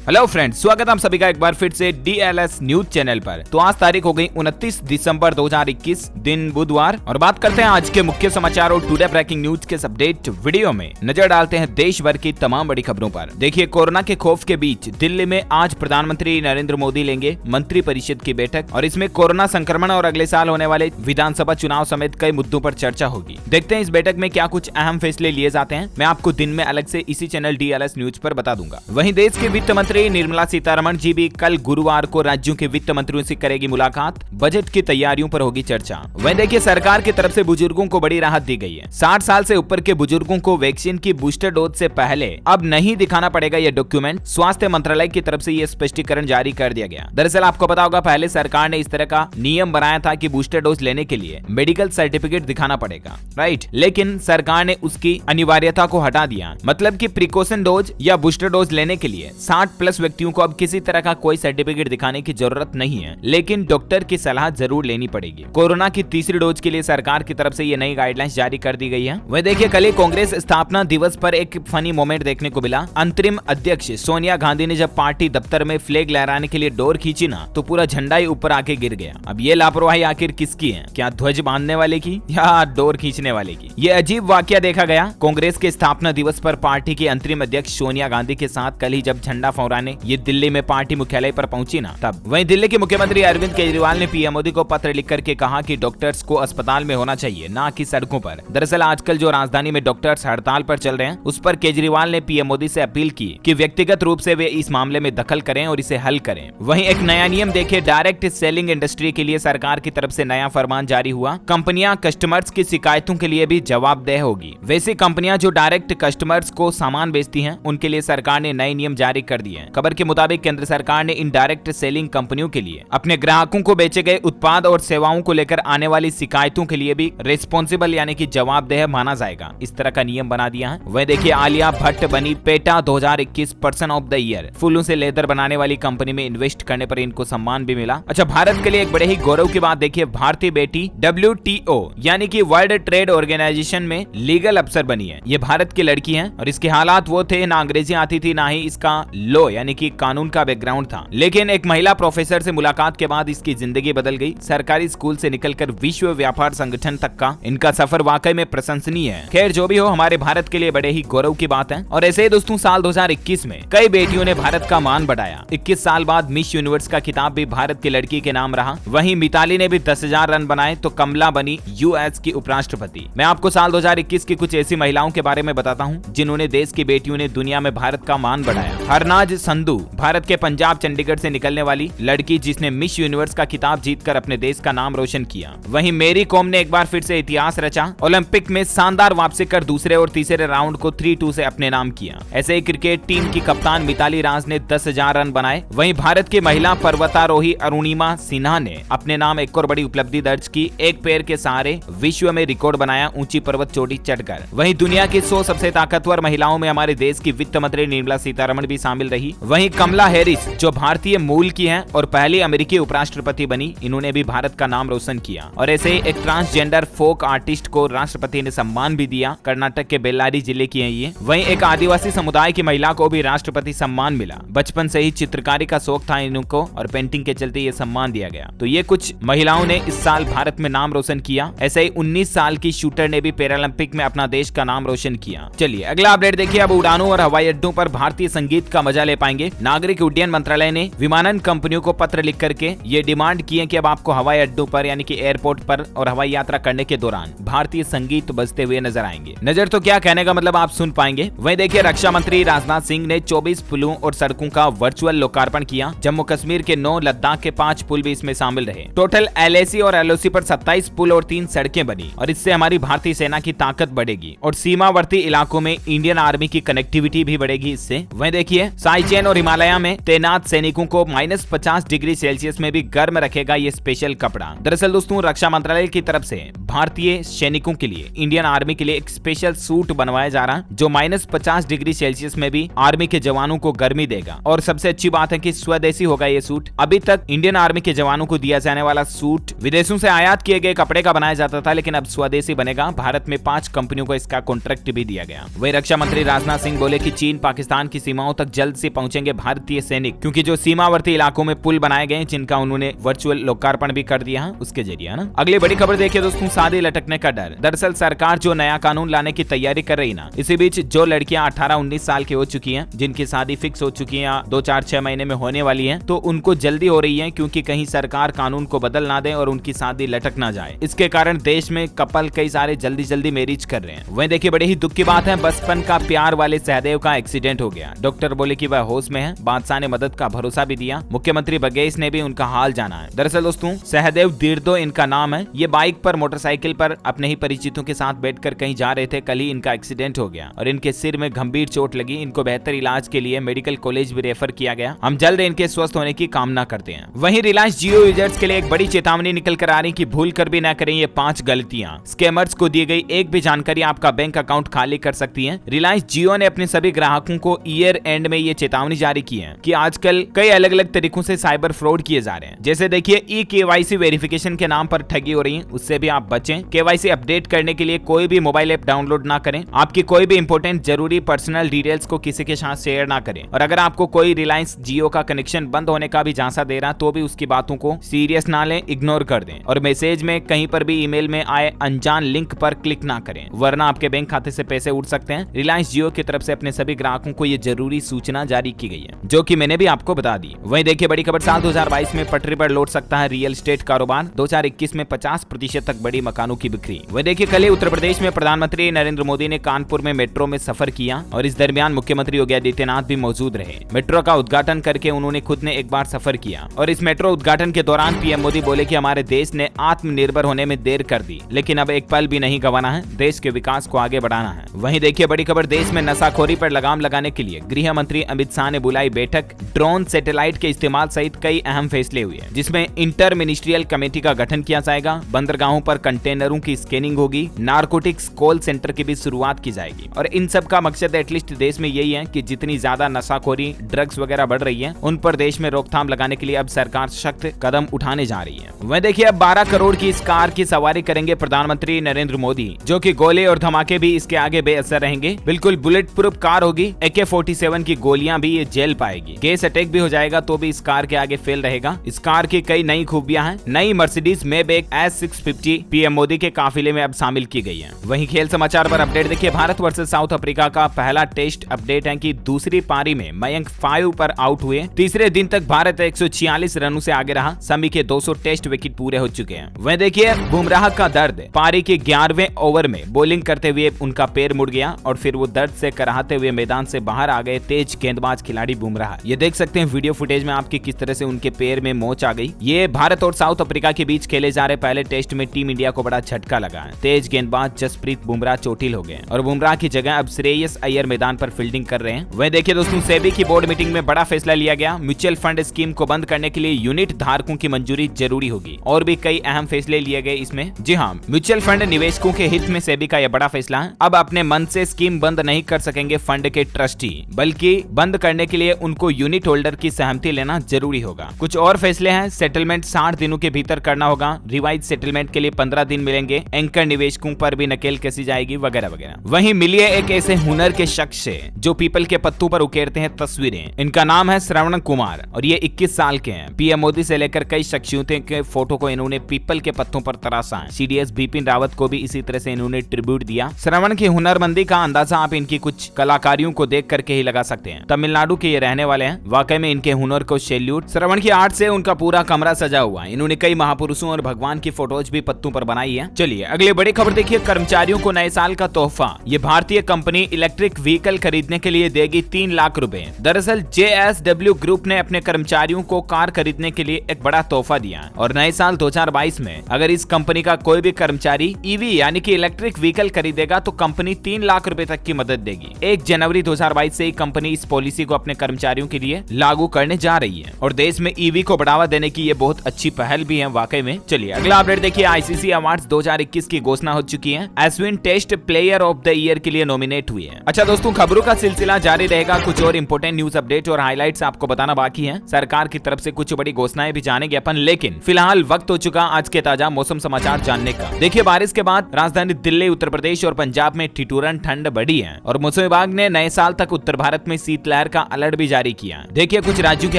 Hello friends, स्वागत है आप सभी का एक बार फिर से DLS न्यूज चैनल पर। तो आज तारीख हो गई 29 दिसंबर 2021, दिन बुधवार, और बात करते हैं आज के मुख्य समाचार और टुडे ब्रेकिंग न्यूज के अपडेट वीडियो में नजर डालते हैं देश भर की तमाम बड़ी खबरों पर। देखिए, कोरोना के खौफ के बीच दिल्ली में आज प्रधानमंत्री नरेंद्र मोदी लेंगे मंत्री परिषद की बैठक, और इसमें कोरोना संक्रमण और अगले साल होने वाले विधानसभा चुनाव समेत कई मुद्दों पर चर्चा होगी। देखते हैं इस बैठक में क्या कुछ अहम फैसले लिए जाते हैं। मैं आपको दिन में अलग से इसी चैनल DLS न्यूज पर बता दूंगा। वहीं देश के वित्त मंत्री निर्मला सीतारमण जी भी कल गुरुवार को राज्यों के वित्त मंत्रियों से करेगी मुलाकात। बजट की तैयारियों पर होगी चर्चा। वहीं देखिए, सरकार की तरफ से बुजुर्गों को बड़ी राहत दी गई है। 60 साल से ऊपर के बुजुर्गों को वैक्सीन की बूस्टर डोज से पहले अब नहीं दिखाना पड़ेगा यह डॉक्यूमेंट। स्वास्थ्य मंत्रालय की तरफ से यह स्पष्टीकरण जारी कर दिया गया। दरअसल आपको पता होगा, पहले सरकार ने इस तरह का नियम बनाया था कि बूस्टर डोज लेने के लिए मेडिकल सर्टिफिकेट दिखाना पड़ेगा, राइट। लेकिन सरकार ने उसकी अनिवार्यता को हटा दिया। मतलब कि प्रिकॉशन डोज या बूस्टर डोज लेने के लिए 60+ व्यक्तियों को अब किसी तरह का कोई सर्टिफिकेट दिखाने की जरूरत नहीं है, लेकिन डॉक्टर की सलाह जरूर लेनी पड़ेगी। कोरोना की तीसरी डोज के लिए सरकार की तरफ से ये नई गाइडलाइंस जारी कर दी गई है। वह देखिए, कल ही कांग्रेस स्थापना दिवस पर एक फनी मोमेंट देखने को मिला। अंतरिम अध्यक्ष सोनिया गांधी ने जब पार्टी दफ्तर में फ्लैग लहराने के लिए डोर खींची ना, तो पूरा झंडा ही ऊपर आके गिर गया। अब ये लापरवाही आखिर किसकी है? क्या ध्वज बांधने वाले की या डोर खींचने वाले की? ये अजीब वाकया देखा गया कांग्रेस के स्थापना दिवस पर पार्टी की अंतरिम अध्यक्ष सोनिया गांधी के साथ कल ही जब झंडा फहराने ये दिल्ली में पार्टी मुख्यालय पर पहुंची ना, तब। वहीं दिल्ली के मुख्यमंत्री अरविंद केजरीवाल ने पीएम मोदी को पत्र लिख करके कहा कि डॉक्टर्स को अस्पताल में होना चाहिए, ना कि सड़कों पर। दरअसल आजकल जो राजधानी में डॉक्टर्स हड़ताल पर चल रहे हैं, उस पर केजरीवाल ने पीएम मोदी से अपील की कि व्यक्तिगत रूप से वे इस मामले में दखल करें और इसे हल करें। वहीं एक नया नियम देखिए, डायरेक्ट सेलिंग इंडस्ट्री के लिए सरकार की तरफ से नया फरमान जारी हुआ। कंपनियां कस्टमर्स की शिकायतों के लिए भी जवाबदेह होगी। वैसी कंपनियां जो डायरेक्ट कस्टमर्स को सामान बेचती हैं, उनके लिए सरकार ने नए नियम जारी कर दिए हैं। खबर के मुताबिक केंद्र सरकार ने इन डायरेक्ट सेलिंग कंपनियों के लिए अपने ग्राहकों को बेचे गए उत्पाद और सेवाओं को लेकर आने वाली शिकायतों के लिए भी रिस्पॉन्सिबल यानी कि जवाबदेह माना जाएगा, इस तरह का नियम बना दिया है। वह देखिए, आलिया भट्ट बनी PETA 2021 person of the year. फूलों से लेदर बनाने वाली कंपनी में इन्वेस्ट करने पर इनको सम्मान भी मिला। अच्छा, भारत के लिए एक बड़े ही गौरव की बात देखिए, भारतीय बेटी WTO यानी कि वर्ल्ड ट्रेड ऑर्गेनाइजेशन में लीगल अफसर बनी है। ये भारत की लड़की है और इसके हालात वो थे, ना अंग्रेजी आती थी, ना ही इसका लॉ यानी कि कानून का बैकग्राउंड था। लेकिन एक महिला प्रोफेसर से मुलाकात के बाद इसकी जिंदगी बदल गई। सरकारी स्कूल से निकलकर विश्व व्यापार संगठन तक का इनका सफर वाकई में प्रशंसनीय है। खैर, जो भी हो, हमारे भारत के लिए बड़े ही गौरव की बात है। और ऐसे ही दोस्तों, साल 2021 में कई बेटियों ने भारत का मान बढ़ाया। 21 साल बाद मिस यूनिवर्स का खिताब भी भारत की लड़की के नाम रहा। वहीं मिताली ने भी 10,000 रन बनाए, तो कमला बनी US की उपराष्ट्रपति। मैं आपको साल 2021 की कुछ ऐसी महिलाओं के बारे में बताता हूँ जिन्होंने देश की बेटियों ने दुनिया में भारत का मान बढ़ाया। हरनाज संधू, भारत के पंजाब चंडीगढ़ से निकलने वाली लड़की जिसने मिस यूनिवर्स का खिताब जीतकर अपने देश का नाम रोशन किया। वहीं मेरी कॉम ने एक बार फिर से इतिहास रचा। ओलंपिक में शानदार वापसी कर दूसरे और तीसरे राउंड को 3-2 से अपने नाम किया। ऐसे ही क्रिकेट टीम की कप्तान मिताली राज ने 10,000 रन बनाए। वहीं भारत की महिला पर्वतारोही अरुणिमा सिन्हा ने अपने नाम एक और बड़ी उपलब्धि दर्ज की। एक पैर के सहारे विश्व में रिकॉर्ड बनाया, ऊंची पर्वत चोटी चढ़कर। वहीं दुनिया की 100 सबसे ताकतवर महिलाओं में हमारे देश की वित्त मंत्री निर्मला सीतारमण भी शामिल रही। वहीं कमला हैरिस, जो भारतीय मूल की हैं और पहली अमेरिकी उपराष्ट्रपति बनी, इन्होंने भी भारत का नाम रोशन किया। और ऐसे ही एक ट्रांसजेंडर फोक आर्टिस्ट को राष्ट्रपति ने सम्मान भी दिया। कर्नाटक के बेल्लारी जिले की है ये। वहीं एक आदिवासी समुदाय की महिला को भी राष्ट्रपति सम्मान मिला। बचपन से ही चित्रकारी का शौक था इनको और पेंटिंग के चलते ये सम्मान दिया गया। तो ये कुछ महिलाओं ने इस साल भारत में नाम रोशन किया। ऐसे ही 19 साल की शूटर ने भी पैरालंपिक में अपना देश का नाम रोशन किया। चलिए अगला अपडेट देखिए। अब उड़ानों और हवाई अड्डों पर भारतीय संगीत का मजा ले पाएंगे। नागरिक उड्डयन मंत्रालय ने विमानन कंपनियों को पत्र लिख करके ये डिमांड की है कि अब आपको हवाई अड्डों पर यानी कि एयरपोर्ट पर और हवाई यात्रा करने के दौरान भारतीय संगीत बजते हुए नजर आएंगे। नजर तो क्या, कहने का मतलब आप सुन पाएंगे। वहीं देखिए, रक्षा मंत्री राजनाथ सिंह ने 24 पुलों और सड़कों का वर्चुअल लोकार्पण किया। जम्मू कश्मीर के 9, लद्दाख के 5 पुल भी इसमें शामिल रहे। टोटल LAC और LOC पर 27 पुल और 3 सड़कें बनी और इससे हमारी भारतीय सेना की ताकत बढ़ेगी और सीमावर्ती इलाकों में इंडियन आर्मी की कनेक्टिविटी भी बढ़ेगी इससे। वहीं देखिए, साइचेन और हिमालय में तैनात सैनिकों को -50 डिग्री सेल्सियस में भी गर्म रखेगा ये स्पेशल कपड़ा। दरअसल दोस्तों, रक्षा मंत्रालय की तरफ से भारतीय सैनिकों के लिए, इंडियन आर्मी के लिए एक स्पेशल सूट बनवाया जा रहा जो -50 डिग्री सेल्सियस में भी आर्मी के जवानों को गर्मी देगा। और सबसे अच्छी बात है कि स्वदेशी होगा ये सूट। अभी तक इंडियन आर्मी के जवानों को दिया जाने वाला सूट विदेशों से आयात किए गए कपड़े का बनाया जाता था, लेकिन अब स्वदेशी बनेगा। भारत में 5 कंपनियों को इसका कॉन्ट्रैक्ट भी दिया गया। वही रक्षा मंत्री राजनाथ सिंह बोले कि चीन पाकिस्तान की सीमाओं तक जल्द से पहुंचेंगे भारतीय सैनिक, क्योंकि जो सीमावर्ती इलाकों में पुल बनाए गए जिनका उन्होंने वर्चुअल लोकार्पण भी कर दिया है उसके जरिए, है ना। अगली बड़ी खबर देखिए दोस्तों, शादी लटकने का डर। दरअसल सरकार जो नया कानून लाने की तैयारी कर रही ना, इसी बीच जो लड़कियां 18-19 साल की हो चुकी हैं, जिनकी शादी फिक्स हो चुकी है 2-4-6 महीने में होने वाली है, तो उनको जल्दी हो रही है, क्योंकि कहीं सरकार कानून को बदल ना दे और उनकी शादी लटक ना जाए। इसके कारण देश में कपल कई सारे जल्दी मैरिज कर रहे हैं। वहीं देखिए बड़ी ही दुख की बात है, बचपन का प्यार वाले सहदेव का एक्सीडेंट हो गया। डॉक्टर बोले कि वह होश में है, बादशाह ने मदद का भरोसा भी दिया, मुख्यमंत्री बघेल ने भी उनका हाल जाना है। दरअसल दोस्तों सहदेव दिर्दो इनका नाम है। ये बाइक पर मोटरसाइकिल पर अपने ही परिचितों के साथ बैठकर कहीं जा रहे थे, कल ही इनका एक्सीडेंट हो गया और इनके सिर में गंभीर चोट लगी। इनको बेहतर इलाज के लिए मेडिकल कॉलेज भी रेफर किया गया। हम जल्द इनके स्वस्थ होने की कामना करते हैं। वहीं रिलायंस जियो यूजर्स के लिए एक बड़ी चेतावनी निकल कर आ रही कि भूल कर भी न करें ये 5 गलतियां। स्कैमर्स को दी गई एक भी जानकारी आपका बैंक अकाउंट खाली कर सकती है। रिलायंस जियो ने अपने सभी ग्राहकों को ईयर एंड में ये चेतावनी जारी की है कि आजकल कई अलग अलग तरीकों से साइबर फ्रॉड किए जा रहे हैं। जैसे देखिए KYC वेरिफिकेशन के नाम पर ठगी हो रही है, उससे भी आप बचें। KYC अपडेट करने के लिए कोई भी मोबाइल ऐप डाउनलोड ना करें। आपकी कोई भी इंपॉर्टेंट जरूरी पर्सनल डिटेल्स को किसी के साथ शेयर ना करें। और अगर आपको कोई रिलायंस जियो का कनेक्शन बंद होने का भी झांसा दे रहा तो भी उसकी बातों को सीरियस ना लें, इग्नोर कर दें। और मैसेज में कहीं पर भी ईमेल में आए अनजान लिंक पर क्लिक ना करें, वरना आपके बैंक खाते से पैसे उड़ सकते हैं। रिलायंस जियो की तरफ से अपने सभी ग्राहकों को ये जरूरी सूचना जारी की गई है, जो कि मैंने भी आपको बता दी। वहीं देखिए बड़ी खबर, साल 2022 में पटरी पर लौट सकता है रियल एस्टेट कारोबार। 2021 में 50% तक बढ़ी मकानों की बिक्री। वहीं देखिए कल ही उत्तर प्रदेश में प्रधानमंत्री नरेंद्र मोदी ने कानपुर में मेट्रो में सफर किया और इस दरमियान मुख्यमंत्री योगी आदित्यनाथ भी मौजूद रहे। मेट्रो का उद्घाटन करके उन्होंने खुद ने एक बार सफर किया और इस मेट्रो उद्घाटन के दौरान पीएम मोदी बोले कि हमारे देश ने आत्मनिर्भर होने में देर कर दी, लेकिन अब एक पल भी नहीं गंवाना है, देश के विकास को आगे बढ़ाना है। वहीं देखिए बड़ी खबर, देश में नशाखोरी पर लगाम लगाने के लिए गृह मंत्री अमित शाह ने बुलाई बैठक। ड्रोन, सैटेलाइट के इस्तेमाल सहित कई अहम फैसले हुए, जिसमें इंटर मिनिस्ट्रियल कमेटी का गठन किया जाएगा। बंदरगाहों पर कंटेनरों की स्कैनिंग होगी। नारकोटिक्स कॉल सेंटर की भी शुरुआत की जाएगी। और इन सब का मकसद एटलीस्ट देश में यही है कि जितनी ज्यादा नशाखोरी, ड्रग्स वगैरह बढ़ रही है, उन पर देश में रोकथाम लगाने के लिए अब सरकार सख्त कदम उठाने जा रही है। वह देखिए अब 12 करोड़ की इस कार की सवारी करेंगे प्रधानमंत्री नरेंद्र मोदी, जो कि गोले और धमाके भी इसके आगे बेअसर रहेंगे। बिल्कुल बुलेट प्रूफ कार होगी। AK-47 की गोलियां भी ये झेल पाएगी। गैस अटैक भी हो जाएगा तो भी इस कार के आगे फेल रहेगा। इस कार की कई नई खूबियां हैं। नई Mercedes Maybach S650 PM Modi के काफिले में अब शामिल की गई है। वहीं खेल समाचार पर अपडेट देखिए, भारत वर्सेस साउथ अफ्रीका का पहला टेस्ट अपडेट है कि दूसरी पारी में मयंक 5 पर आउट हुए। तीसरे दिन तक भारत 146 रनों से आगे रहा। समी के 200 टेस्ट विकेट पूरे हो चुके हैं। वह देखिए बुमराह का दर्द, पारी के 11वें ओवर में बॉलिंग करते हुए उनका पैर मुड़ गया और फिर वो दर्द से कराहते हुए मैदान से बाहर आ गए तेज गेंदबाज खिलाड़ी बुमराह। ये देख सकते हैं वीडियो फुटेज में आपकी किस तरह से उनके पैर में मोच आ गई। ये भारत और साउथ अफ्रीका के बीच खेले जा रहे पहले टेस्ट में टीम इंडिया को बड़ा झटका लगा है। तेज गेंदबाज जसप्रीत बुमराह चोटिल हो गए और बुमराह की जगह अब श्रेयस अय्यर मैदान पर फील्डिंग कर रहे हैं। वह देखिए दोस्तों, सेबी की बोर्ड मीटिंग में बड़ा फैसला लिया गया। म्यूचुअल फंड स्कीम को बंद करने के लिए यूनिट धारकों की मंजूरी जरूरी होगी और भी कई अहम फैसले लिए गए इसमें। जी हाँ, म्यूचुअल फंड निवेशकों के हित में सेबी का यह बड़ा फैसला है। अब अपने मन से स्कीम बंद नहीं कर सकेंगे फंड के ट्रस्टी, बल्कि बंद करने के लिए उनको यूनिट होल्डर की सहमति लेना जरूरी होगा। कुछ और फैसले हैं, सेटलमेंट 60 दिनों के भीतर करना होगा। रिवाइज सेटलमेंट के लिए 15 दिन मिलेंगे। एंकर निवेशकों पर भी नकेल कसी जाएगी वगैरह वगैरह। वहीं मिलिए एक ऐसे हुनर के शख्स से जो पीपल के पत्तों पर उकेरते हैं तस्वीरें। इनका नाम है श्रवण कुमार और ये 21 साल के हैं। पीएम मोदी से लेकर कई शख्सियतों के फोटो को इन्होंने पीपल के पत्तों पर तराशा है। CDS बिपिन रावत को भी इसी तरह से इन्होंने ट्रिब्यूट दिया। श्रवण की हुनरमंदी का अंदाजा आप इनकी कुछ कलाकारियों को देख करके ही लगा सकते हैं। तमिलनाडु के ये रहने वाले हैं। वाकई में इनके हुनर को सैल्यूट। श्रवण की आर्ट से उनका पूरा कमरा सजा हुआ है। इन्होंने कई महापुरुषों और भगवान की फोटोज भी पत्तों पर बनाई है। चलिए अगली बड़ी खबर देखिए, कर्मचारियों को नए साल का तोहफा। ये भारतीय कंपनी इलेक्ट्रिक व्हीकल खरीदने के लिए देगी 3 लाख रुपए। दरअसल JSW ग्रुप ने अपने कर्मचारियों को कार खरीदने के लिए एक बड़ा तोहफा दिया और नए साल 2022 में अगर इस कंपनी का कोई भी कर्मचारी EV यानी कि इलेक्ट्रिक व्हीकल खरीदेगा तो कंपनी 3 लाख रुपए तक की मदद देगी। 1 जनवरी 2022 से ही कंपनी इस पॉलिसी को अपने कर्मचारियों के लिए लागू करने जा रही है और देश में EV को बढ़ावा देने की ये बहुत अच्छी पहल भी है वाकई में। चलिए अगला अपडेट देखिए, ICC अवार्ड्स 2021 की घोषणा हो चुकी है। Ashwin test player of the year के लिए नॉमिनेट हुए हैं। अच्छा दोस्तों, खबरों का सिलसिला जारी रहेगा। कुछ और इंपोर्टेंट न्यूज अपडेट और हाइलाइट्स आपको बताना बाकी है। सरकार की तरफ से कुछ बड़ी घोषणाएं भी जानेंगे अपन, लेकिन फिलहाल वक्त हो चुका आज के ताजा मौसम समाचार जानने का। देखिए बारिश के बाद राजधानी दिल्ली, उत्तर प्रदेश और पंजाब में ठिठुरन ठंड बढ़ी है और मौसम विभाग ने नए साल तक उत्तर भारत में शीतलहर लहर का अलर्ट भी जारी किया। देखिए कुछ राज्यों के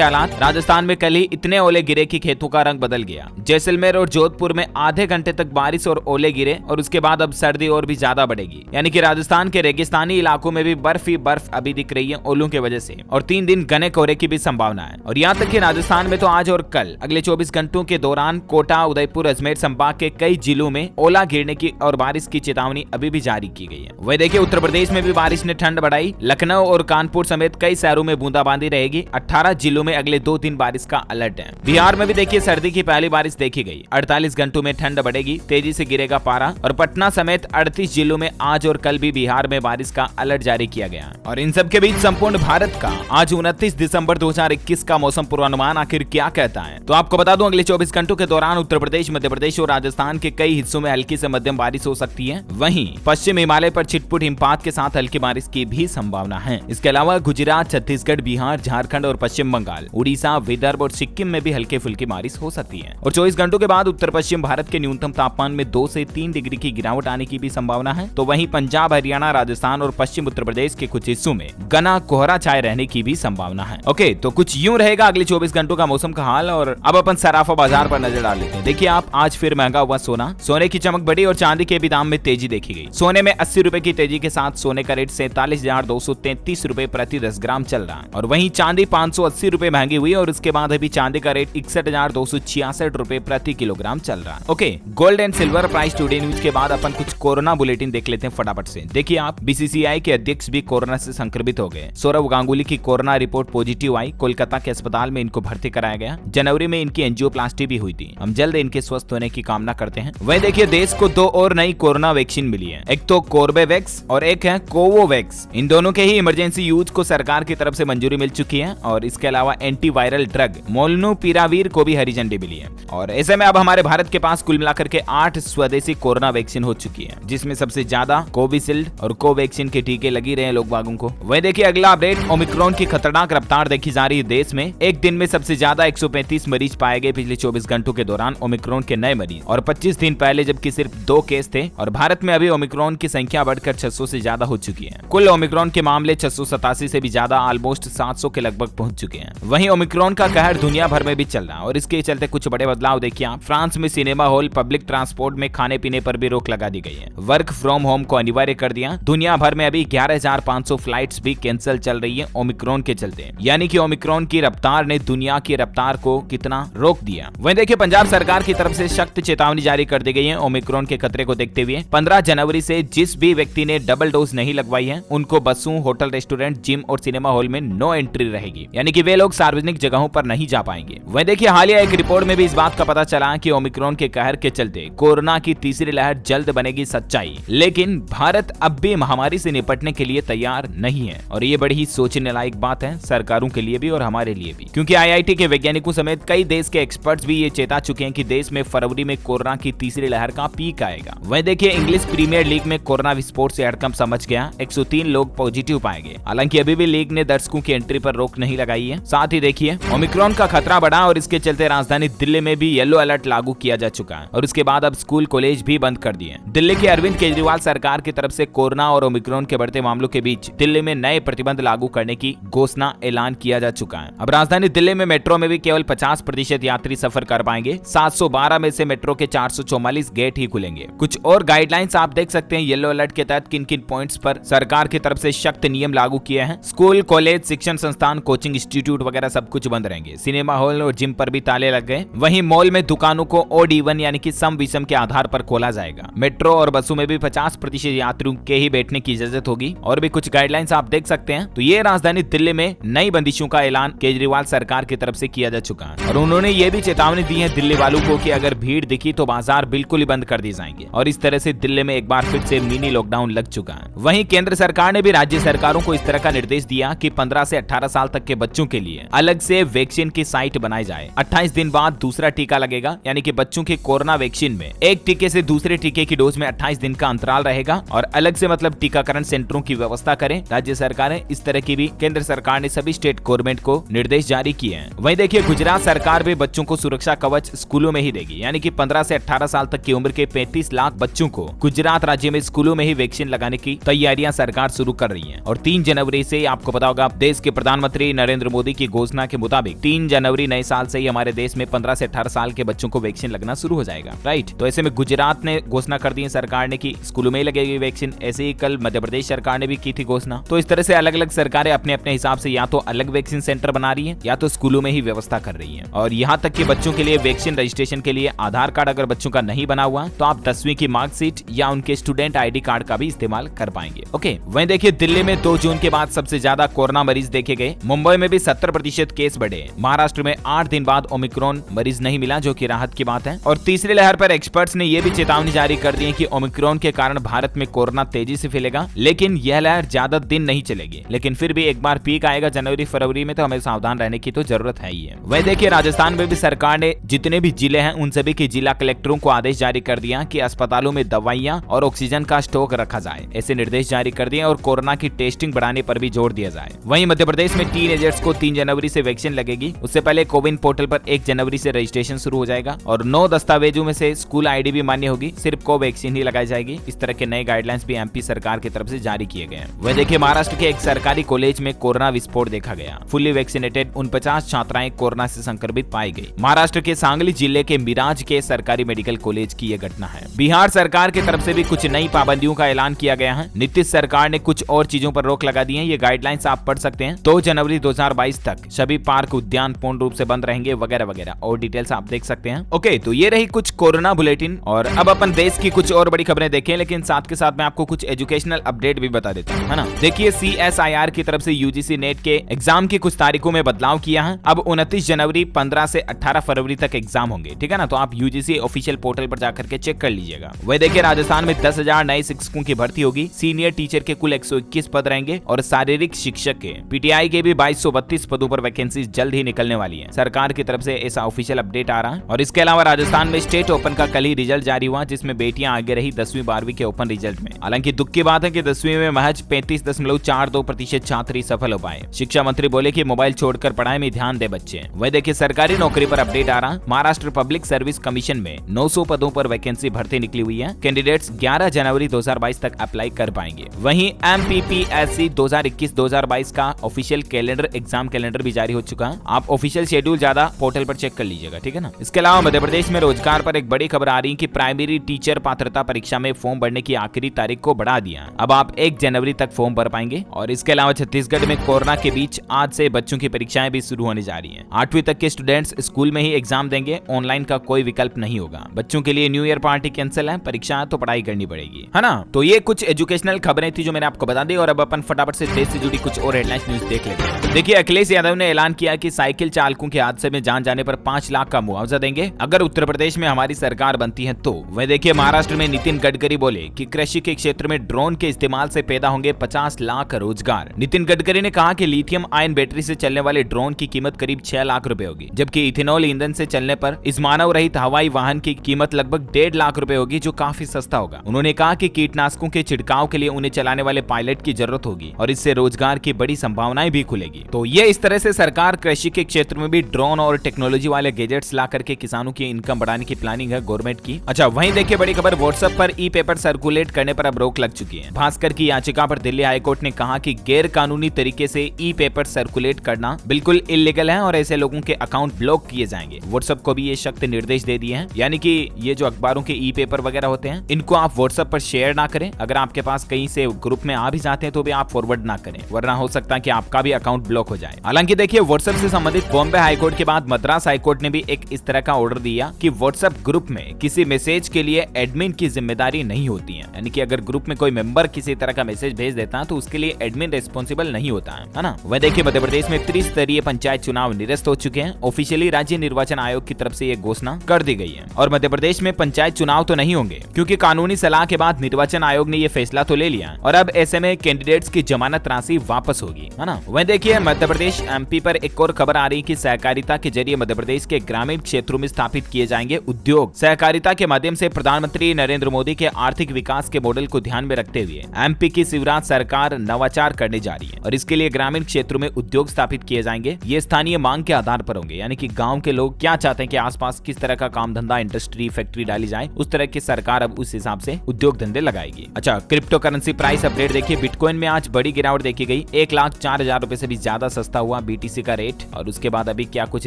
हालात। राजस्थान में कल ही इतने ओले गिरे कि खेतों का रंग बदल गया। जैसलमेर और जोधपुर में आधे घंटे तक बारिश और ओले गिरे और उसके बाद अब सर्दी और भी ज्यादा बढ़ेगी। यानी कि राजस्थान के रेगिस्तानी इलाकों में भी बर्फ ही बर्फ अभी दिख रही है ओलों की वजह से, और 3 दिन घने कोहरे की भी संभावना है। और यहाँ तक कि राजस्थान में तो आज और कल अगले 24 घंटों के दौरान कोटा, उदयपुर, अजमेर संभाग के कई जिलों में ओला गिरने की और बारिश की चेतावनी अभी भी जारी की गई है। वही देखिए उत्तर प्रदेश में भी बारिश ने ठंड बढ़ाई। लखनऊ और कानपुर समेत कई शहरों में बूंदाबांदी रहेगी। 18 जिलों में अगले 2 दिन बारिश का अलर्ट है। बिहार में भी देखिए सर्दी की पहली बारिश देखी गई। 48 घंटों में ठंड बढ़ेगी, तेजी से गिरेगा पारा। और पटना समेत 38 जिलों में आज और कल भी बिहार में बारिश का अलर्ट जारी किया गया। और इन सब के बीच संपूर्ण भारत का आज 29 दिसंबर 2021 का मौसम पूर्वानुमान आखिर क्या कहता है, तो आपको बता दूं अगले 24 घंटों के दौरान उत्तर प्रदेश, मध्य प्रदेश और राजस्थान के कई हिस्सों में हल्की से मध्यम बारिश हो सकती है। वहीं पश्चिम हिमालय पर छिटपुट हिमपात के साथ हल्की बारिश की भी संभावना है। इसके अलावा गुजरात, छत्तीसगढ़, बिहार, झारखंड और पश्चिम बंगाल, उड़ीसा, विदर्भ और सिक्किम में भी हल्के फुल्की बारिश हो सकती है। और 24 घंटों के बाद उत्तर पश्चिम भारत के न्यूनतम तापमान में 2 से 3 डिग्री की गिरावट आने की भी संभावना है। तो वहीं पंजाब, हरियाणा, राजस्थान और पश्चिम उत्तर प्रदेश के कुछ हिस्सों में घना कोहरा छाए रहने की भी संभावना है। ओके, तो कुछ यूं रहेगा अगले 24 घंटों का मौसम का हाल। और अब अपन सराफा बाजार पर नजर डाल लेते हैं। देखिए आप, आज फिर महंगा हुआ सोना। सोने की चमक बढ़ी और चांदी के भी दाम में तेजी देखी गई। सोने में 80 रुपए की तेजी के साथ सोने का रेट 47,233 रुपए प्रति 10 ग्राम चल रहा है। और वहीं चांदी 580 रुपए महंगी हुई और उसके बाद अभी चांदी का रेट 61,266 रुपए प्रति किलोग्राम चल रहा है। Okay, gold and silver price today news के बाद अपन कुछ कोरोना बुलेटिन देख लेते हैं फटाफट से। देखिए आप, बीसीसीआई के अध्यक्ष भी कोरोना से संक्रमित हो गए। सौरव गांगुली की कोरोना रिपोर्ट पॉजिटिव आई। कोलकाता के अस्पताल में इनको भर्ती कराया गया। जनवरी में इनकी एंजियोप्लास्टी भी हुई थी। हम जल्द इनके स्वस्थ होने की कामना करते हैं। वहीं देखिए देश को 2 और नई कोरोना वैक्सीन मिली है। एक तो कोर्बेवैक्स और एक है कोवोवैक्स। इन दोनों के ही इमरजेंसी यूज को सरकार की तरफ से मंजूरी मिल चुकी है। और इसके अलावा एंटीवायरल ड्रग मोलनुपिरावीर को भी हरी झंडी मिली है। और ऐसे में अब हमारे भारत के पास कुल मिलाकर के 8 स्वदेशी कोरोना वैक्सीन हो चुकी है, जिसमें सबसे ज्यादा कोविशील्ड और कोवैक्सीन के टीके लगी रहे लोग बागों को। वहीं देखिए अगला अपडेट, ओमिक्रॉन की खतरनाक रफ्तार देखी जा रही है देश में। एक दिन में सबसे ज्यादा 135 मरीज पाए गए पिछले 24 घंटों के दौरान ओमिक्रॉन के नए मरीज, और 25 दिन पहले जबकि सिर्फ 2 केस थे। और भारत में अभी ओमिक्रॉन की संख्या बढ़कर 600 से ज्यादा हो चुकी है। कुल ओमिक्रॉन के मामले 687 से भी ज्यादा, ऑलमोस्ट 700 के लगभग पहुंच चुके हैं। वहीं ओमिक्रॉन का कहर दुनिया भर में भी चल रहा है और इसके चलते कुछ बड़े बदलाव देखिए आप। फ्रांस में सिनेमा हॉल, पब्लिक ट्रांसपोर्ट में खाने पीने पर भी रोक लगा दी गई है। वर्क फ्रॉम होम को अनिवार्य कर दिया। दुनिया भर में अभी 11,500 फ्लाइट्स भी कैंसिल चल रही है ओमिक्रॉन के चलते। यानी कि ओमिक्रॉन की रफ्तार ने दुनिया की रफ्तार को कितना रोक दिया। वहीं देखिए पंजाब सरकार की तरफ से सख्त चेतावनी जारी कर दी गई है ओमिक्रॉन के खतरे को देखते हुए। 15 जनवरी से जिस भी व्यक्ति ने डबल डोज नहीं लगवाई है उनको बसों, होटल, रेस्टोरेंट, जिम और सिनेमा हॉल में नो एंट्री रहेगी। यानी कि वे लोग सार्वजनिक जगहों पर नहीं जा पाएंगे। वहीं देखिए हालिया एक रिपोर्ट में भी इस बात का पता चला कि ओमिक्रॉन के कहर के चलते कोरोना की तीसरी लहर जल्द बनेगी सच्चाई। लेकिन भारत अब भी महामारी से निपटने के लिए तैयार नहीं है और ये बड़ी ही सोचने लायक बात है, सरकारों के लिए भी और हमारे लिए भी। क्योंकि आईआईटी के वैज्ञानिकों समेत कई देश के एक्सपर्ट्स भी ये चेता चुके हैं कि देश में फरवरी में कोरोना की तीसरी लहर का पीक आएगा। वहीं देखिए इंग्लिश प्रीमियर लीग में कोरोना विस्फोट से हड़कंप समझ गया। 103 लोग पॉजिटिव पाए गए। हालांकि अभी भी लीग ने दर्शकों की एंट्री पर रोक नहीं लगाई है। साथ ही देखिए ओमिक्रॉन का खतरा बढ़ा और इसके चलते राजधानी दिल्ली में भी येलो अलर्ट लागू किया जा चुका है और उसके बाद अब स्कूल, कॉलेज भी बंद कर दिए। दिल्ली के अरविंद केजरीवाल सरकार की तरफ से कोरोना और ओमिक्रॉन के बढ़ते मामलों के बीच दिल्ली में नए प्रतिबंध लागू करने की घोषणा ऐलान किया जा चुका है। अब राजधानी दिल्ली में मेट्रो में भी केवल 50% यात्री सफर कर पाएंगे। 712 में से मेट्रो के 444 गेट ही खुलेंगे। कुछ और गाइडलाइंस आप देख सकते हैं येलो अलर्ट के तहत किन किन पॉइंट्स पर सरकार की तरफ से सख्त नियम लागू किए हैं। स्कूल, कॉलेज, शिक्षण संस्थान, कोचिंग इंस्टीट्यूट वगैरह सब कुछ बंद रहेंगे। सिनेमा हॉल और जिम पर भी ताले लग गए। वहीं मॉल में दुकानों को ऑड इवन यानी कि सम विषम के आधार पर खोला जाएगा। मेट्रो और बसों में भी 50% यात्रियों के ही बैठने की इजाजत होगी। और भी कुछ गाइडलाइंस आप देख सकते हैं। तो ये राजधानी दिल्ली में नई बंदिशों का ऐलान केजरीवाल सरकार की तरफ से किया जा चुका है और उन्होंने ये भी चेतावनी दी है दिल्ली वालों को कि अगर भीड़ दिखी तो बाजार बिल्कुल ही बंद कर दिए जाएंगे। और इस तरह से दिल्ली में एक बार फिर से मिनी लॉकडाउन लग चुका है। वहीं केंद्र सरकार ने भी राज्य सरकारों को इस तरह का निर्देश दिया कि 15 से 18 साल तक के बच्चों के लिए अलग से वैक्सीन की साइट बनाई जाए। 28 दिन बाद दूसरा टीका लगेगा। यानी कि बच्चों के कोरोना वैक्सीन में एक टीके से दूसरे टीके की डोज में 28 दिन का अंतराल रहेगा और अलग से मतलब टीकाकरण सेंटरों की व्यवस्था करें राज्य सरकारें। इस तरह की भी केंद्र सरकार ने सभी स्टेट गवर्नमेंट को निर्देश जारी किए हैं। वहीं देखिए गुजरात सरकार भी बच्चों को सुरक्षा कवच स्कूलों में ही देगी। यानी कि 15 से 18 साल तक की उम्र के 35 लाख बच्चों को गुजरात राज्य में स्कूलों में ही वैक्सीन लगाने की तैयारियां सरकार शुरू कर रही है। और 3 जनवरी से आपको पता होगा देश के प्रधानमंत्री नरेंद्र मोदी की घोषणा के मुताबिक 3 जनवरी नए साल से ही हमारे देश में 15 से 18 साल के बच्चों को वैक्सीन लगना शुरू हो जाएगा, राइट। तो ऐसे में गुजरात ने घोषणा कर दी है सरकार ने कि स्कूलों में ही लगेगी वैक्सीन। ऐसे ही कल मध्य प्रदेश सरकार ने भी की थी घोषणा। तो इस तरह से अलग अलग सरकारें अपने अपने हिसाब से या तो अलग वैक्सीन सेंटर बना रही है या तो स्कूलों में ही व्यवस्था कर रही है। और यहाँ तक कि बच्चों के लिए वैक्सीन रजिस्ट्रेशन के लिए आधार कार्ड अगर बच्चों का नहीं बना हुआ तो आप 10वीं की मार्कशीट या उनके स्टूडेंट ID कार्ड का भी इस्तेमाल कर पाएंगे। ओके, वहीं देखिए दिल्ली में 2 जून के बाद सबसे ज्यादा कोरोना मरीज देखे गए। मुंबई में भी 70% केस बढ़े। महाराष्ट्र में 8 दिन बाद ओमिक्रॉन मरीज नहीं मिला, जो कि राहत की बात है। और तीसरी लहर पर एक्सपर्ट्स ने यह भी चेतावनी जारी कर दी है कि ओमिक्रॉन के कारण भारत में कोरोना तेजी से फैलेगा, लेकिन यह लहर ज्यादा दिन नहीं चलेगी। लेकिन फिर भी एक बार पीक आएगा जनवरी फरवरी में, तो हमें सावधान रहने की तो जरूरत है ही है। वही देखिए राजस्थान में भी सरकार ने जितने भी जिले हैं उन सभी के जिला कलेक्टरों को आदेश जारी कर दिया कि अस्पतालों में दवाइयां और ऑक्सीजन का स्टॉक रखा जाए। ऐसे निर्देश जारी कर दिए और कोरोना की टेस्टिंग बढ़ाने पर भी जोर दिया जाए। वहीं मध्य प्रदेश में टीनेजर्स को 3 जनवरी से वैक्सीन लगेगी। उससे पहले कोविन पोर्टल पर 1 जनवरी से रजिस्ट्रेशन शुरू हो जाएगा और 9 दस्तावेजों में से स्कूल ID भी मान्य होगी, सिर्फ कोवैक्सीन ही लगाई जाएगी। इस तरह के नए गाइडलाइंस भी MP सरकार की तरफ से जारी किए गए हैं। वह देखिए महाराष्ट्र के एक सरकारी कॉलेज में कोरोना विस्फोट देखा गया। फुली वैक्सीनेटेड 49 छात्राएं कोरोना से संक्रमित पाई गई। महाराष्ट्र के सांगली जिले के मिराज के सरकारी मेडिकल कॉलेज की यह घटना है। बिहार सरकार की तरफ से भी कुछ नई पाबंदियों का ऐलान किया गया है। नीतीश सरकार ने कुछ और चीजों पर रोक लगा दी है। ये गाइडलाइंस आप पढ़ सकते हैं। 2 जनवरी 2022 तक सभी पार्क उद्यान पूर्ण रूप से बंद रहेंगे वगैरह वगैरह, और डिटेल्स आप देख सकते हैं। ओके, तो ये रही कुछ कोरोना बुलेटिन। और अब अपन देश की कुछ और बड़ी खबरें देखें, लेकिन साथ के साथ मैं आपको कुछ एजुकेशनल अपडेट भी बता देता हूँ, है ना। देखिए CSIR की तरफ से UGC नेट के एग्जाम की कुछ तारीखों में बदलाव किया है। अब 29 जनवरी 15 से 18 फरवरी तक एग्जाम होंगे, ठीक है ना। तो आप UGC ऑफिशियल पोर्टल पर जाकर के चेक कर लीजिएगा। वही देखिए राजस्थान में 10,000 नए शिक्षकों की भर्ती होगी। सीनियर टीचर के कुल 121 पद रहेंगे और शारीरिक शिक्षक के PTI के भी 2232 पदों पर वैकेंसी जल्द ही निकलने वाली है। सरकार की तरफ से ऐसा ऑफिशियल अपडेट आ रहा है। और इसके अलावा राजस्थान में स्टेट ओपन का कल ही रिजल्ट जारी हुआ, जिसमें बेटियां आगे रही 10वीं 12वीं के ओपन रिजल्ट में। हालांकि दुख की बात है कि 10वीं में महज 35.42% छात्र ही सफल हो पाए। शिक्षा मंत्री बोले कि मोबाइल छोड़कर पढ़ाई में ध्यान दे बच्चे। वह देखिए सरकारी नौकरी पर अपडेट आ रहा। महाराष्ट्र पब्लिक सर्विस कमीशन में 900 पदों पर वैकेंसी भर्ती निकली हुई है। कैंडिडेट्स 11 जनवरी 2022 तक अप्लाई कर पाएंगे। वहीं MPPSC 2021-2022 का ऑफिशियल कैलेंडर एग्जाम कैलेंडर भी जारी हो चुका है। आप ऑफिशियल शेड्यूल ज्यादा पोर्टल पर चेक कर लीजिएगा, ठीक है ना। इसके अलावा मध्य प्रदेश में रोजगार पर एक बड़ी खबर आ रही है कि प्राइमरी टीचर पात्रता परीक्षा में फॉर्म भरने की आखिरी तारीख को बढ़ा दिया। अब आप 1 जनवरी तक फॉर्म भर पाएंगे। और इसके अलावा छत्तीसगढ़ में कोरोना के बीच आज से बच्चों की परीक्षाएं भी शुरू होने जा रही हैं। 8वीं तक के स्टूडेंट्स स्कूल में ही एग्जाम देंगे, ऑनलाइन का कोई विकल्प नहीं होगा। बच्चों के लिए न्यू ईयर पार्टी कैंसिल है, परीक्षा तो पढ़ाई करनी पड़ेगी, है ना। तो ये कुछ एजुकेशनल खबरें थी जो मैंने आपको बता दी। और अब अपन फटाफट से देश से जुड़ी कुछ और हेडलाइंस न्यूज देख लेते हैं। देखिए अखिलेश यादव ने ऐलान किया कि साइकिल चालकों के हादसे में जान जाने पर 5 लाख का मुआवजा देंगे अगर उत्तर प्रदेश में हमारी सरकार बनती है तो। वह देखिए महाराष्ट्र में नितिन गडकरी बोले कि कृषि के क्षेत्र में ड्रोन के इस्तेमाल से पैदा होंगे 50 लाख रोजगार। नितिन गडकरी ने कहा कि लिथियम आयन बैटरी से चलने वाले ड्रोन की कीमत करीब 6 लाख रुपए होगी, जबकि इथेनॉल ईंधन से चलने पर इस मानव रहित हवाई वाहन की कीमत लगभग 1.5 लाख रुपए होगी, जो काफी सस्ता होगा। उन्होंने कहा कि कीटनाशकों के छिड़काव के लिए उन्हें चलाने वाले पायलट की जरूरत होगी और इससे रोजगार की बड़ी संभावनाएं भी खुलेगी। तो ये इस तरह से सरकार कृषि के क्षेत्र में भी ड्रोन और टेक्नोलॉजी वाले गैजेट्स ला करके किसानों की इनकम बढ़ाने की प्लानिंग है गवर्नमेंट की। अच्छा वहीं देखिए बड़ी खबर, व्हाट्सएप पर ई पेपर सर्कुलेट करने पर अब रोक लग चुकी है। भास्कर की याचिका पर दिल्ली हाईकोर्ट ने कहा कि गैर कानूनी तरीके से ई पेपर सर्कुलेट करना बिल्कुल इलीगल है और ऐसे लोगों के अकाउंट ब्लॉक किए जाएंगे। व्हाट्सएप को भी ये सख्त निर्देश दे दिए हैं, यानी कि ये जो अखबारों के ई पेपर वगैरह होते हैं इनको आप व्हाट्सएप पर शेयर ना करें। अगर आपके पास कहीं से ग्रुप में आ भी जाते हैं तो भी आप फॉरवर्ड ना करें, वरना हो सकता है कि आपका भी अकाउंट ब्लॉक हो जाए। हालांकि देखिए व्हाट्सएप से संबंधित बॉम्बे हाईकोर्ट के बाद मद्रास हाईकोर्ट ने भी एक इस तरह का ऑर्डर दिया कि व्हाट्सएप ग्रुप में किसी मैसेज के लिए एडमिन की जिम्मेदारी नहीं होती है। यानी कि अगर ग्रुप में कोई मेंबर किसी तरह का मैसेज भेज देता है तो उसके लिए एडमिन रिस्पॉन्सिबल नहीं होता है ना। वह देखिए मध्य प्रदेश में त्रिस्तरीय पंचायत चुनाव निरस्त हो चुके हैं। ऑफिशियली राज्य निर्वाचन आयोग की तरफ से ये घोषणा कर दी गई है और मध्य प्रदेश में पंचायत चुनाव तो नहीं होंगे, क्योंकि कानूनी सलाह के बाद निर्वाचन आयोग ने ये फैसला तो ले लिया और अब ऐसे में कैंडिडेट्स की जमानत राशि वापस होगी, है ना। वह देखिए मध्य प्रदेश MP पर एक और खबर आ रही कि सहकारिता के जरिए मध्य प्रदेश के ग्रामीण क्षेत्रों में स्थापित किए जाएंगे उद्योग। सहकारिता के माध्यम से प्रधानमंत्री नरेंद्र मोदी के आर्थिक विकास के मॉडल को ध्यान में रखते हुए MP की शिवराज सरकार नवाचार करने जा रही है और इसके लिए ग्रामीण क्षेत्रों में उद्योग स्थापित किए जाएंगे। ये स्थानीय मांग के आधार पर होंगे, यानी कि गांव के लोग क्या चाहते हैं कि आसपास किस तरह का काम धंधा, इंडस्ट्री, फैक्ट्री डाली जाए, उस तरह की सरकार अब उस हिसाब से उद्योग धंधे लगाएगी। अच्छा क्रिप्टो करेंसी प्राइस अपडेट देखिए, बिटकॉइन में आज बड़ी गिरावट देखी गई। गई। 1,04,000 रुपए से भी ज्यादा सस्ता हुआ BTC का रेट। और उसके बाद अभी क्या कुछ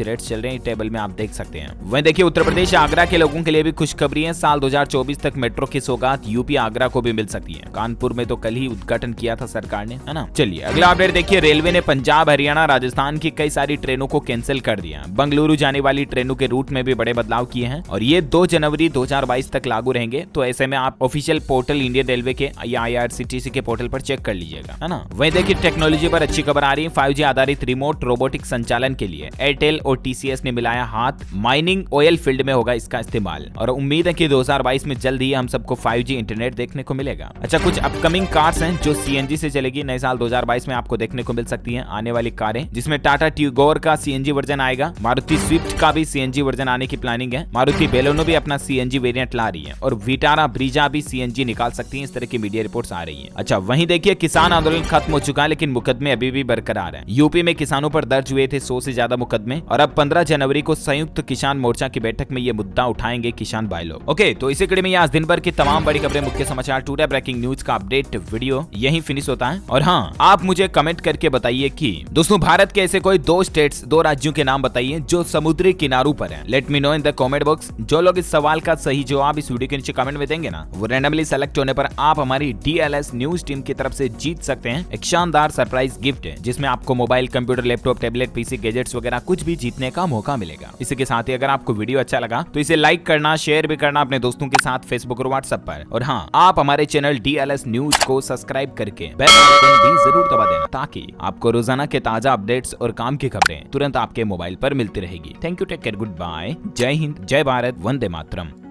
रेट चल रहे हैं टेबल में आप देख सकते हैं। वहीं देखिए उत्तर प्रदेश आगरा के लोगों के लिए भी खुशखबरी है। साल 2024 तक मेट्रो की सौगात यूपी आगरा को भी मिल सकती है। कानपुर में तो कल ही उद्घाटन किया था सरकार ने, है ना। चलिए अगला अपडेट देखिए। रेलवे ने पंजाब, हरियाणा, राजस्थान की कई सारी ट्रेनों को कैंसिल कर दिया। बंगलुरु जाने वाली ट्रेनों के रूट में भी बड़े बदलाव किए हैं और ये 2 जनवरी 2022 तक लागू रहेंगे। तो ऐसे में आप ऑफिशियल पोर्टल इंडियन रेलवे के या IRCTC के पोर्टल पर चेक कर लीजिएगा, है ना। वहीं देखिए टेक्नोलॉजी पर अच्छी खबर आ रही है। 5G आधारित रिमोट रोबोटिक संचालन के लिए एयरटेल और TCS ने मिलाया हाथ। माइनिंग ऑयल फील्ड में होगा इसका इस्तेमाल और उम्मीद है कि 2022 में जल्द ही हम सबको 5G इंटरनेट देखने को मिलेगा। अच्छा, कुछ अपकमिंग कार्स हैं जो CNG से चलेगी। नए साल 2022 में आपको देखने को मिल सकती हैं आने वाली कारें, जिसमें टाटा टिगोर का CNG वर्जन आएगा। मारुति स्विफ्ट का भी CNG वर्जन आने की प्लानिंग है। मारुति बेलेनो भी अपना CNG वेरिएंट ला रही है और विटारा ब्रीजा भी CNG निकाल सकती है। इस तरह की मीडिया रिपोर्ट्स आ रही है। अच्छा, वहीं देखिए किसान आंदोलन खत्म हो चुका है लेकिन मुकदमे अभी भी बरकरार है। यूपी में किसानों पर दर्ज हुए थे 100 से ज्यादा मुकदमे और अब 15 जनवरी को संयुक्त किसान मोर्चा की बैठक में ये मुद्दा उठाएंगे किसान भाई लोग। ओके, तो इसी कड़ी में आज दिन भर की तमाम बड़ी खबरें, मुख्य समाचार, टुडे ब्रेकिंग न्यूज का अपडेट वीडियो यही फिनिश होता है। और हाँ, आप मुझे कमेंट करके बताइए कि दोस्तों भारत के ऐसे कोई 2 स्टेट्स, 2 राज्यों के नाम बताइए जो समुद्री किनारों पर हैं। Let me know in the comment box. जो लोग इस सवाल का सही जवाब इस वीडियो के नीचे कमेंट में देंगे ना, वो रैंडमली सेलेक्ट होने पर आप हमारी DLS न्यूज टीम की तरफ से जीत सकते हैं एक शानदार सरप्राइज गिफ्ट, जिसमें आपको mobile, computer, laptop, tablet, PC, gadgets वगैरह कुछ भी जीतने का मौका मिलेगा। इसी के साथ ही अगर आपको वीडियो अच्छा लगा तो इसे लाइक करना, शेयर भी करना अपने दोस्तों के साथ फेसबुक और व्हाट्सएप पर। और हाँ, आप हमारे चैनल DLS न्यूज को सब्सक्राइब करके बेल आइकन भी जरूर दबा देना ताकि आपको रोजाना के ताजा अपडेट्स और काम की खबरें तुरंत आपके मोबाइल पर मिलती रहेगी। Thank you, take care, good bye, जय हिंद, जय भारत, वंदे मातरम।